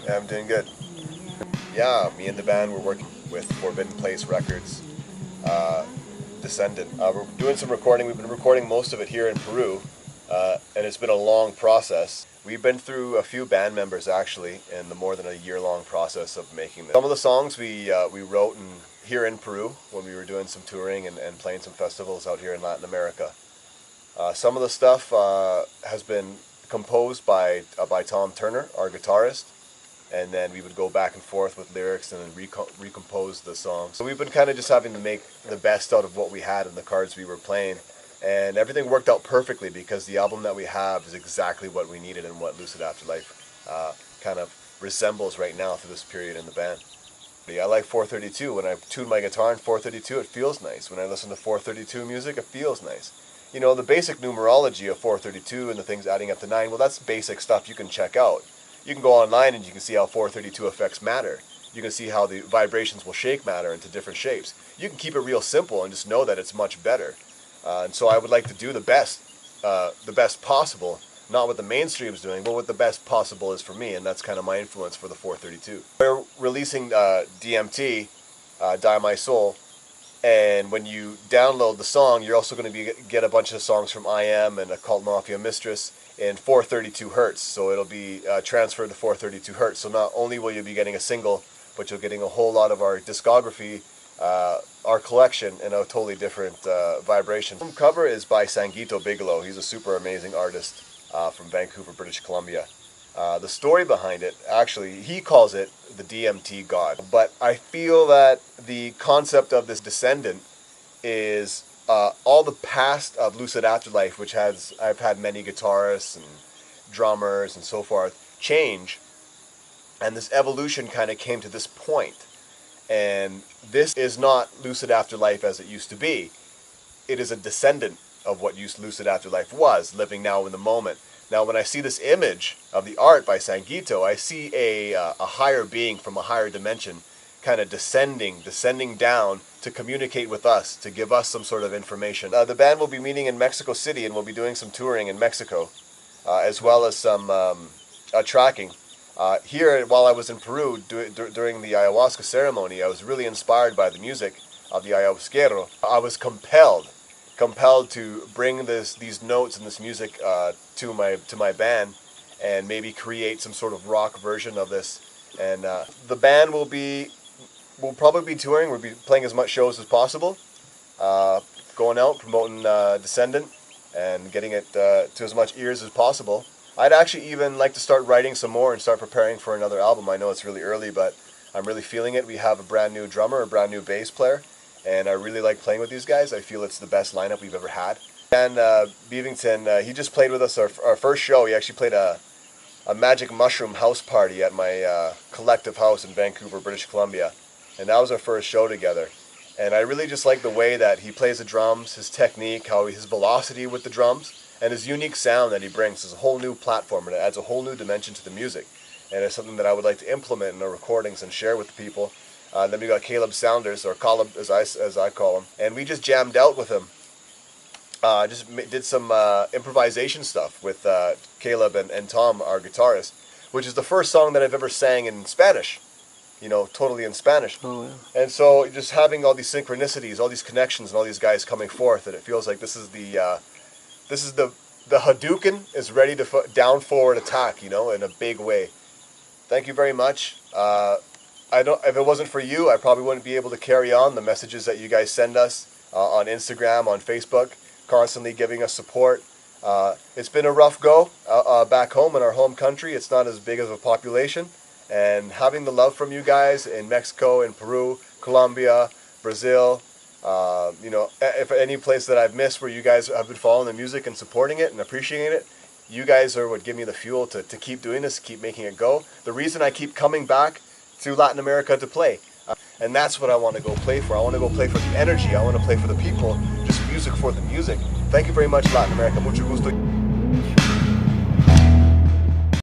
Yeah, I'm doing good. Yeah, me and the band were working with Forbidden Place Records, Descendant. We're doing some recording. We've been recording most of it here in Peru, and it's been a long process. We've been through a few band members actually in the more than a year-long process of making this. Some of the songs we wrote here in Peru when we were doing some touring and playing some festivals out here in Latin America. Some of the stuff has been composed by Tom Turner, our guitarist, and then we would go back and forth with lyrics and then recompose the song. So we've been kind of just having to make the best out of what we had and the cards we were playing, and everything worked out perfectly because the album that we have is exactly what we needed and what Lucid AfterLife kind of resembles right now through this period in the band. I like 432. When I tune my guitar in 432, it feels nice. When I listen to 432 music, it feels nice. You know, the basic numerology of 432 and the things adding up to 9, well, that's basic stuff you can check out. You can go online and you can see how 432 affects matter. You can see how the vibrations will shake matter into different shapes. You can keep it real simple and just know that it's much better. And so I would like to do the best possible, not what the mainstream's doing, but what the best possible is for me, and that's kind of my influence for the 432. We're releasing DMT, Die My Soul, and when you download the song, you're also going to get a bunch of songs from I Am and Occult Mafia Mistress in 432 hertz, so it'll be transferred to 432 hertz. So not only will you be getting a single, but you're getting a whole lot of our discography, our collection, in a totally different vibration. The cover is by Sangeeta Bigelow. He's a super amazing artist from Vancouver, British Columbia. The story behind it, actually, he calls it the DMT God. But I feel that the concept of this descendant is all the past of Lucid AfterLife, which I've had many guitarists and drummers and so forth change, and this evolution kind of came to this point. And this is not Lucid AfterLife as it used to be. It is a descendant of what Lucid AfterLife was, living now in the moment. Now, when I see this image of the art by Sangeeta, I see a higher being from a higher dimension kind of descending down to communicate with us, to give us some sort of information. The band will be meeting in Mexico City, and we'll be doing some touring in Mexico, as well as some tracking. Here, while I was in Peru during the ayahuasca ceremony, I was really inspired by the music of the ayahuasquero. I was compelled to bring these notes and this music to my band, and maybe create some sort of rock version of this. And the band we'll probably be touring. We'll be playing as much shows as possible, going out, promoting Descendant, and getting it to as much ears as possible. I'd actually even like to start writing some more and start preparing for another album. I know it's really early, but I'm really feeling it. We have a brand new drummer, a brand new bass player, and I really like playing with these guys. I feel it's the best lineup we've ever had. And Beavington, he just played with us our first show. He actually played a Magic Mushroom house party at my collective house in Vancouver, British Columbia. And that was our first show together. And I really just like the way that he plays the drums, his technique, his velocity with the drums, and his unique sound that he brings is a whole new platform, and it adds a whole new dimension to the music. And it's something that I would like to implement in our recordings and share with the people. Then we got Caleb Sounders, or Caleb as I call him, and we just jammed out with him. Did some improvisation stuff with Caleb and Tom, our guitarist, which is the first song that I've ever sang in Spanish. You know, totally in Spanish. Oh, yeah. And so just having all these synchronicities, all these connections, and all these guys coming forth, and it feels like this is the Hadouken is ready to down forward attack, you know, in a big way. Thank you very much. If it wasn't for you, I probably wouldn't be able to carry on the messages that you guys send us on Instagram, on Facebook, constantly giving us support. It's been a rough go back home in our home country. It's not as big of a population. And having the love from you guys in Mexico, in Peru, Colombia, Brazil, you know, if any place that I've missed where you guys have been following the music and supporting it and appreciating it, you guys are what give me the fuel to keep doing this, keep making it go. The reason I keep coming back to Latin America to play. And that's what I want to go play for. I want to go play for the energy. I want to play for the people. Just music for the music. Thank you very much, Latin America. Mucho gusto.